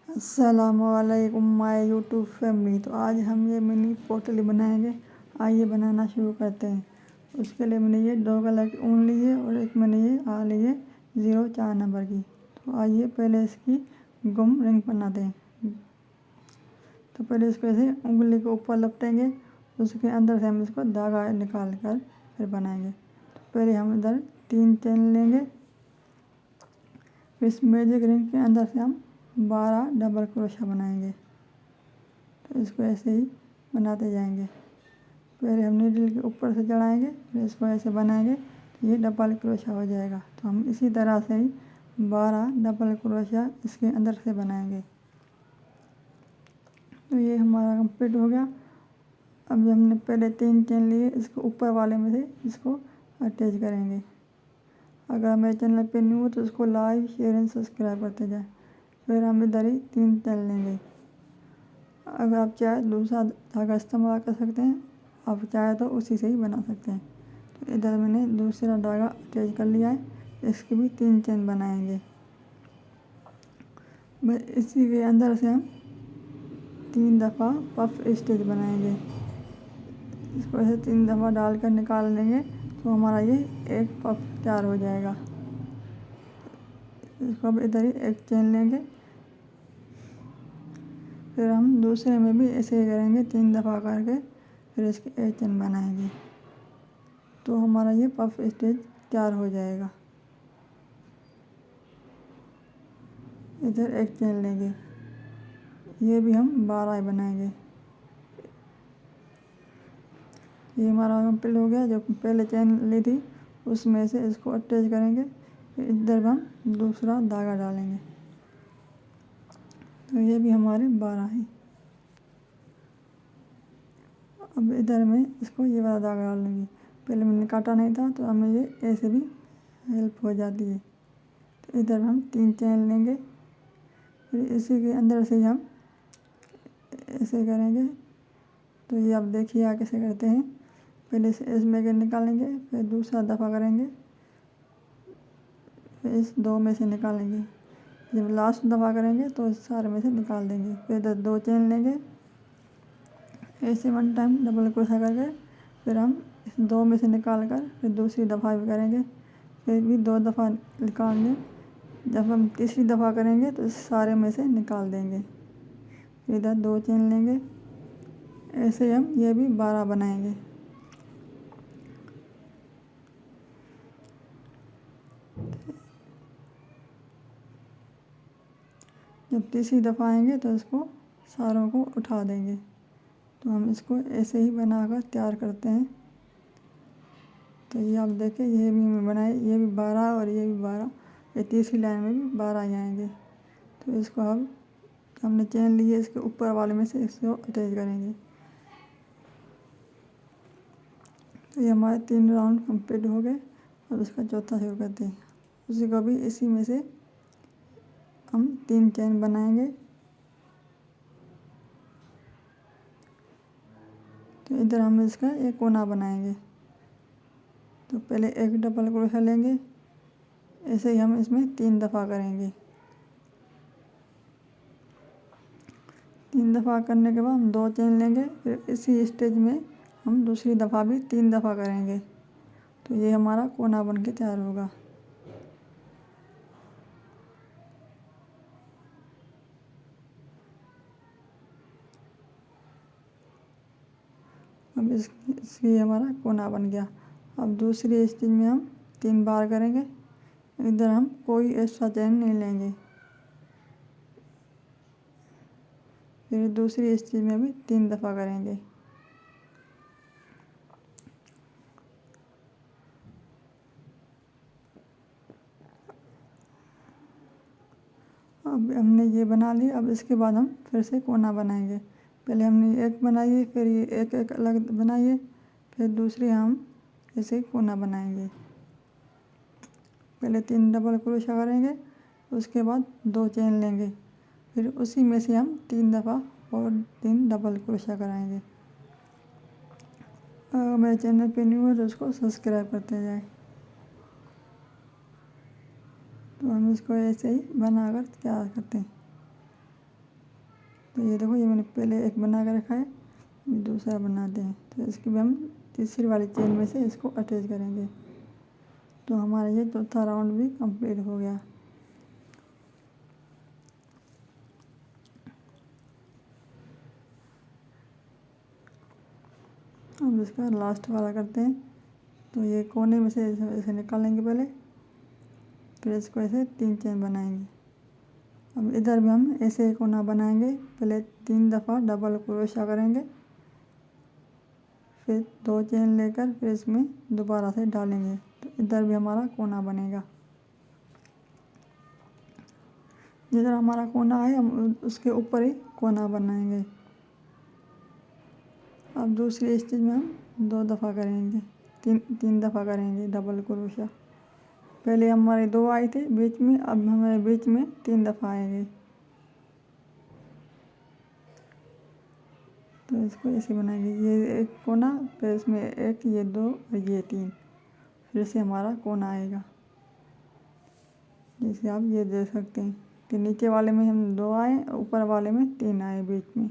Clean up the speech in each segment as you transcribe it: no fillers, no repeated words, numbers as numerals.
अस्सलामुअलैकुम my YouTube family. तो आज हम ये मिनी पोटली बनाएंगे। आइए बनाना शुरू करते हैं। उसके लिए मैंने ये 2 कलर की ऊन ली है और एक मैंने ये ली है 04 नंबर की। तो आइए पहले इसकी गम रिंग बनाते हैं। तो पहले इसको ऐसे उंगली के ऊपर लपटेंगे, उसके अंदर से हम इसको धागा निकाल कर फिर बनाएंगे। तो पहले हम इधर 3 चेन लेंगे। इस मैजिक रिंग के अंदर से हम 12 डबल क्रोशा बनाएंगे। तो इसको ऐसे ही बनाते जाएंगे। पहले हम नीडल के ऊपर से चढ़ाएंगे, फिर इसको ऐसे बनाएंगे तो ये डबल क्रोशा हो जाएगा। तो हम इसी तरह से ही 12 डबल क्रोशा इसके अंदर से बनाएंगे। तो ये हमारा कंप्लीट हो गया। अब हमने पहले 3 चेन लिए, इसको ऊपर वाले में से इसको अटैच करेंगे। अगर मेरे चैनल पे न्यू हो तो इसको लाइक शेयर एंड सब्सक्राइब करते जाएं। फिर हम इधर ही 3 चेन लेंगे। अगर आप चाहे दूसरा धागा इस्तेमाल कर सकते हैं, आप चाहे तो उसी से ही बना सकते हैं। तो इधर मैंने दूसरा धागा अटैच कर लिया है, इसकी भी 3 चेन बनाएंगे। बस इसी के अंदर से हम 3 दफ़ा पफ स्टिच बनाएंगे। इसको ऐसे 3 दफ़ा डालकर निकाल लेंगे तो हमारा ये एक पफ तैयार हो जाएगा। इसको अब इधर ही एक चेन लेंगे, फिर हम दूसरे में भी ऐसे ही करेंगे 3 दफ़ा करके, फिर इसकी एक चेन बनाएंगे। तो हमारा ये पफ स्टिच तैयार हो जाएगा। इधर एक चेन लेंगे, ये भी हम 12 बनाएंगे। ये हमारा कंप्लीट हो गया। जो पहले चेन ली थी उसमें से इसको अटैच करेंगे, फिर इधर हम दूसरा धागा डालेंगे। तो ये भी हमारे 12 है। अब इधर में इसको ये वाला धागा डालेंगे। पहले मैंने काटा नहीं था तो हमें ये ऐसे भी हेल्प हो जाती है। तो इधर हम 3 चेन लेंगे, फिर इसी के अंदर से हम ऐसे करेंगे। तो ये आप देखिए आगे कैसे करते हैं। पहले से इसमें के निकालेंगे, फिर दूसरा दफ़ा करेंगे, फिर इस 2 में से निकालेंगे। जब लास्ट दफ़ा करेंगे तो इस सारे में से निकाल देंगे। फिर इधर 2 चेन लेंगे, ऐसे 1 टाइम डबल क्रोशा करके, फिर हम इस 2 में से निकाल कर फिर दूसरी दफ़ा भी करेंगे, फिर भी 2 दफ़ा निकालेंगे। जब हम तीसरी दफ़ा करेंगे तो इस सारे में से निकाल देंगे। फिर इधर 2 चेन लेंगे, ऐसे हम ये भी 12 बनाएंगे। जब तीसरी दफ़ा आएंगे तो इसको सारों को उठा देंगे। तो हम इसको ऐसे ही बनाकर तैयार करते हैं। तो ये आप देखें, ये भी मैं बनाए, ये भी 12 और ये भी 12। ये तीसरी लाइन में भी 12 ही आएंगे। तो इसको अब हमने चेन ली है, इसके ऊपर वाले में से इसको अटैच करेंगे। तो ये हमारे 3 राउंड कंप्लीट हो गए। अब इसका चौथा शुरू करते हैं। उसी को भी इसी में से हम 3 चेन बनाएंगे। तो इधर हम इसका एक कोना बनाएंगे। तो पहले एक डबल क्रोशा लेंगे, ऐसे ही हम इसमें 3 दफ़ा करेंगे। 3 दफ़ा करने के बाद हम 2 चेन लेंगे, फिर इसी स्टेज में हम दूसरी दफ़ा भी 3 दफ़ा करेंगे। तो ये हमारा कोना बन के तैयार होगा। अब इसकी हमारा कोना बन गया। अब दूसरी स्टेज में हम 3 बार करेंगे। इधर हम कोई एक्स्ट्रा चेन नहीं लेंगे। फिर दूसरी स्टेज में भी 3 दफ़ा करेंगे। अब हमने ये बना ली। अब इसके बाद हम फिर से कोना बनाएंगे। पहले हमने एक बनाई, फिर ये एक एक अलग बनाइए, फिर दूसरी हम ऐसे कोना बनाएंगे। पहले 3 डबल क्रोशा करेंगे, उसके बाद 2 चेन लेंगे, फिर उसी में से हम 3 दफ़ा और 3 डबल क्रोशा कराएंगे। अगर मेरे चैनल पे न्यू है तो उसको सब्सक्राइब करते जाएं। तो हम इसको ऐसे ही बनाकर तैयार करते हैं। तो ये देखो, ये मैंने पहले एक बना कर रखा है, दूसरा बनाते हैं। तो इसकी भी हम तीसरी वाली चेन में से इसको अटैच करेंगे। तो हमारा ये चौथा राउंड भी कंप्लीट हो गया। अब इसका लास्ट वाला करते हैं। तो ये कोने में से ऐसे निकालेंगे पहले, फिर इसको ऐसे 3 चेन बनाएंगे। अब इधर भी हम ऐसे एक कोना बनाएंगे, पहले 3 दफ़ा डबल क्रोशा करेंगे, फिर 2 चेन लेकर फिर इसमें दोबारा से डालेंगे। तो इधर भी हमारा कोना बनेगा। जिधर हमारा कोना है हम उसके ऊपर ही कोना बनाएंगे। अब दूसरी स्टिच में हम 2 दफ़ा करेंगे, तीन दफ़ा करेंगे डबल क्रोशा। पहले हमारे 2 आए थे बीच में, अब हमारे बीच में 3 दफ़ा आएंगे। तो इसको ऐसे बनाएंगे, ये एक कोना, फिर इसमें एक, ये 2 और ये 3, फिर से हमारा कोना आएगा। जैसे आप ये देख सकते हैं कि नीचे वाले में हम 2 आए, ऊपर वाले में 3 आए बीच में।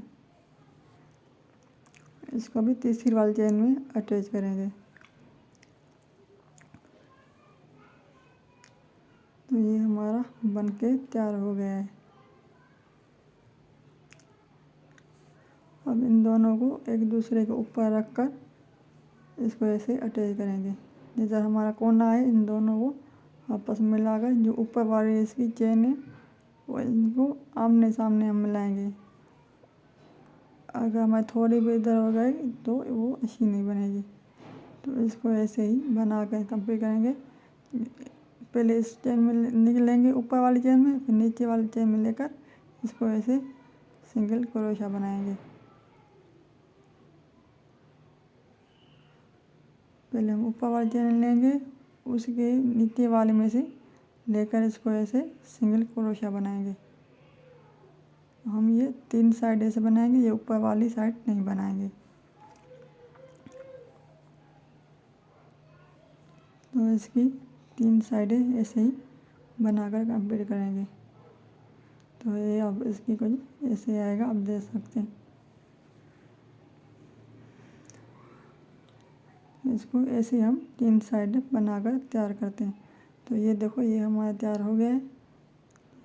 इसको भी तीसरी वाली चेन में अटैच करेंगे। तो ये हमारा बनके तैयार हो गया है। अब इन दोनों को एक दूसरे के ऊपर रखकर इसको ऐसे अटैच करेंगे। जिधर हमारा कोना है इन दोनों को आपस में मिलाकर, जो ऊपर वाली इसकी चेन है वो इनको आमने सामने हम मिलाएंगे। अगर हमारी थोड़ी भी इधर हो गई तो वो अच्छी नहीं बनेगी। तो इसको ऐसे ही बना कर कंप्लीट करेंगे। पहले इस चेन में निकलेंगे ऊपर वाली चेन में, फिर नीचे वाली चेन में लेकर इसको ऐसे सिंगल क्रोशा बनाएंगे। पहले हम ऊपर वाली चेन लेंगे, उसके नीचे वाले में से लेकर इसको ऐसे सिंगल क्रोशा बनाएंगे। हम ये 3 साइड ऐसे बनाएंगे, ये ऊपर वाली साइड नहीं बनाएंगे। तो इसकी 3 साइडें ऐसे ही बनाकर कंप्लीट करेंगे। तो ये अब इसकी कुछ ऐसे आएगा, आप देख सकते हैं। इसको ऐसे हम 3 साइड बनाकर तैयार करते हैं। तो ये देखो, ये हमारा तैयार हो गया है।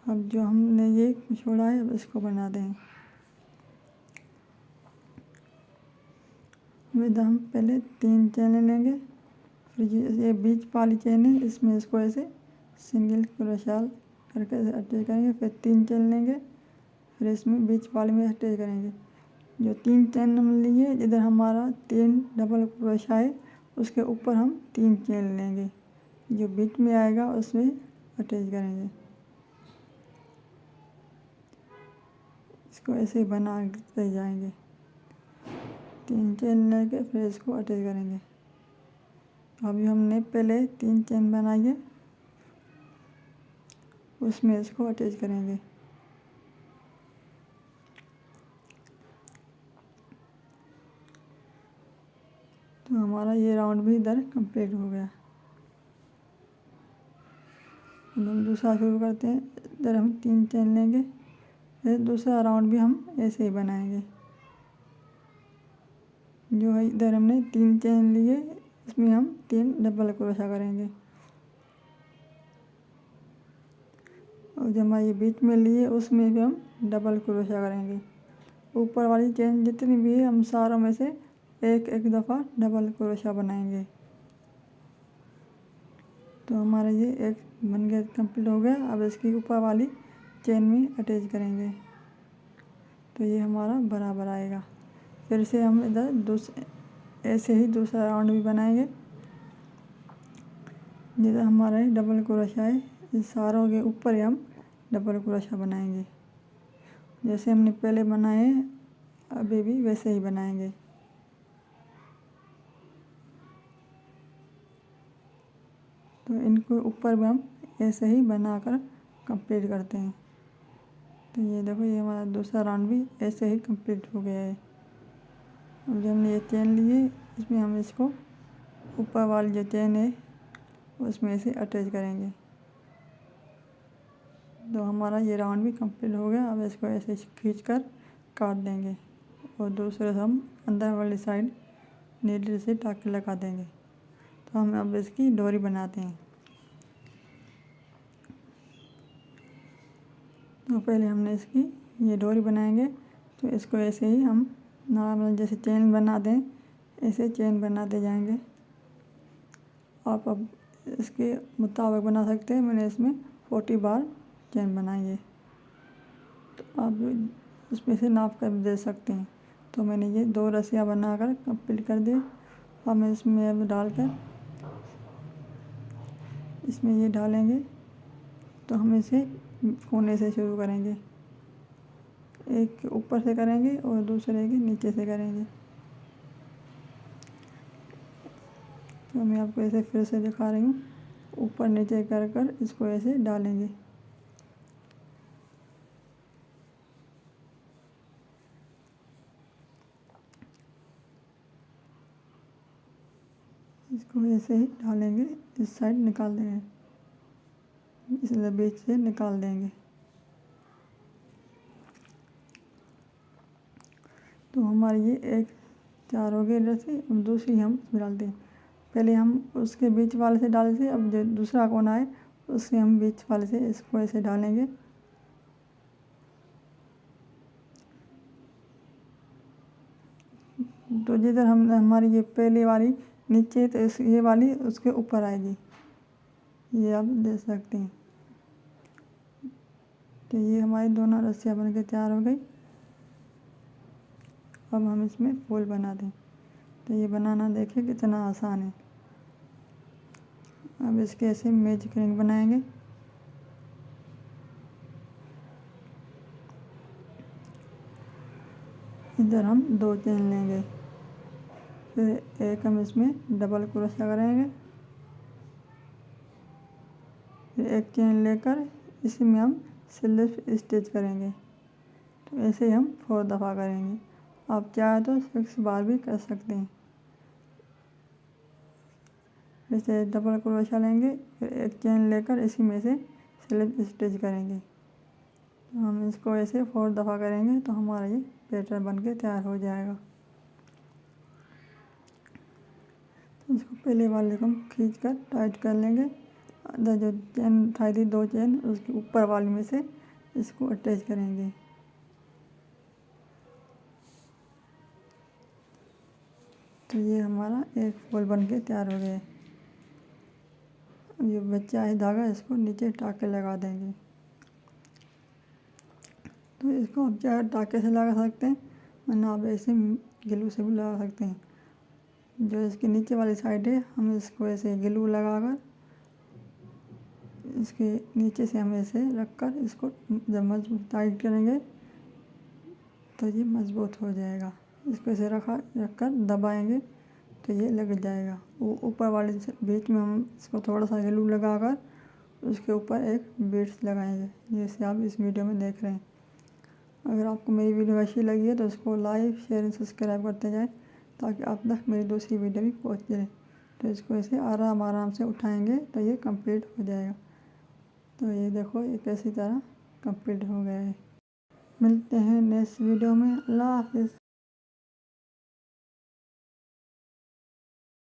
अब जो हमने ये छोड़ा है अब इसको बना दें। इधर हम पहले 3 चेन लेंगे, फिर ये बीच वाली चेन है इसमें इसको ऐसे सिंगल क्रोशा करके अटैच करेंगे। फिर 3 चेन लेंगे, फिर इसमें बीच वाले में अटैच करेंगे। जो 3 चेन हम लिए, इधर हमारा 3 डबल क्रोशा है, उसके ऊपर हम 3 चेन लेंगे, जो बीच में आएगा उसमें अटैच करेंगे। इसको ऐसे बनाते जाएंगे, 3 चेन लेके फिर इसको अटैच करेंगे। अभी हमने पहले 3 चेन बनाई है, उसमें इसको अटैच करेंगे। तो हमारा ये राउंड भी इधर कंप्लीट हो गया। अब हम दूसरा शुरू करते हैं। इधर हम 3 चेन लेंगे, फिर दूसरा राउंड भी हम ऐसे ही बनाएंगे। जो है इधर हमने 3 चेन लिए, इसमें हम 3 डबल क्रोशा करेंगे। और जो हमारे बीच में लिए उसमें भी हम डबल क्रोशा करेंगे। ऊपर वाली चेन जितनी भी है हम सारों में से एक एक दफ़ा डबल क्रोशा बनाएंगे। तो हमारा ये एक बन गया, कंप्लीट हो गया। अब इसकी ऊपर वाली चेन में अटैच करेंगे, तो ये हमारा बराबर आएगा। फिर से हम इधर ऐसे ही दूसरा राउंड भी बनाएंगे। जिधर हमारा डबल क्रोशा है, इस सारों के ऊपर ही हम डबल क्रोशा बनाएंगे। जैसे हमने पहले बनाए अभी भी वैसे ही बनाएंगे। तो इनको ऊपर भी हम ऐसे ही बनाकर कंप्लीट करते हैं। तो ये देखो, ये हमारा दूसरा राउंड भी ऐसे ही कंप्लीट हो गया है। अब जो हमने ये चेन ली है, इसमें हम इसको ऊपर वाली जो चेन है उसमें ऐसे अटैच करेंगे। तो हमारा ये राउंड भी कंप्लीट हो गया। अब इसको ऐसे खींचकर काट देंगे और दूसरे से हम अंदर वाली साइड नीडल से टाँके लगा देंगे। तो हम अब इसकी डोरी बनाते हैं। तो पहले हमने इसकी ये डोरी बनाएंगे। तो इसको ऐसे ही हम नॉर्मल जैसे चेन बनाते हैं ऐसे चेन बनाते जाएंगे। आप अब इसके मुताबिक बना सकते हैं। मैंने इसमें 40 बार चेन बनाई है। तो आप इसमें से नाप कर दे सकते हैं। तो मैंने ये 2 रस्सियाँ बनाकर कंप्लीट कर दी। हम इसमें अब डालकर इसमें ये डालेंगे। तो हम इसे कोने से शुरू करेंगे, एक ऊपर से करेंगे और दूसरे के नीचे से करेंगे। तो मैं आपको ऐसे फिर से दिखा रही हूँ। ऊपर नीचे कर कर इसको ऐसे डालेंगे। इसको ऐसे ही डालेंगे, इस साइड निकाल देंगे, इसलिए बीच से निकाल देंगे। तो हमारी ये एक 4 हो गई रस्सी। अब दूसरी हम इसमें डालते हैं। पहले हम उसके बीच वाले से डाले थे, अब जो दूसरा कोना है उससे हम बीच वाले से इसको ऐसे डालेंगे। तो जिधर हम हमारी ये पहली वाली नीचे तो इस ये वाली उसके ऊपर आएगी, ये आप देख सकते हैं। तो ये हमारी दोनों रस्सियाँ बन के तैयार हो गई। अब हम इसमें फूल बना दें। तो ये बनाना देखिए कितना आसान है। अब इसके ऐसे मैजिक रिंग बनाएंगे। इधर हम 2 चेन लेंगे, फिर एक हम इसमें डबल क्रोशा करेंगे, फिर एक चेन लेकर इसमें हम स्लिप स्टिच करेंगे। तो ऐसे ही हम 4 दफ़ा करेंगे। आप चाहे तो 6 बार भी कर सकते हैं। जैसे डबल क्रोशा लेंगे, फिर एक चेन लेकर इसी में से स्लिप स्टिच करेंगे। तो हम इसको ऐसे 4 दफ़ा करेंगे तो हमारा ये पैटर्न बन के तैयार हो जाएगा। तो इसको पहले वाले को हम खींच कर टाइट कर लेंगे। अंदर जो चेन उठाई थी 2 चेन उसके ऊपर वाले में से इसको अटैच करेंगे। तो ये हमारा एक फूल बन के तैयार हो गया है। अब ये बचा है धागा, इसको नीचे टाँके लगा देंगे। तो इसको आप चाहे टाँके से लगा सकते हैं, वरना आप ऐसे ग्लू से भी लगा सकते हैं। जो इसके नीचे वाली साइड है हम इसको ऐसे ग्लू लगाकर इसके नीचे से हम ऐसे रखकर इसको जब मजबूत टाइट करेंगे तो ये मजबूत हो जाएगा। इसको ऐसे रखकर दबाएंगे तो ये लग जाएगा। वो ऊपर वाले बीच में हम इसको थोड़ा सा ग्लू लगाकर उसके ऊपर एक बीड्स लगाएंगे, जैसे आप इस वीडियो में देख रहे हैं। अगर आपको मेरी वीडियो अच्छी लगी है तो इसको लाइक शेयर एंड सब्सक्राइब करते जाएं ताकि आप तक मेरी दूसरी वीडियो भी पहुँच जाए। तो इसको ऐसे आराम से उठाएंगे तो ये कंप्लीट हो जाएगा। तो ये देखो ये कैसी तरह कंप्लीट हो गया है। मिलते हैं नेक्स्ट वीडियो में। अल्लाह हाफिज़।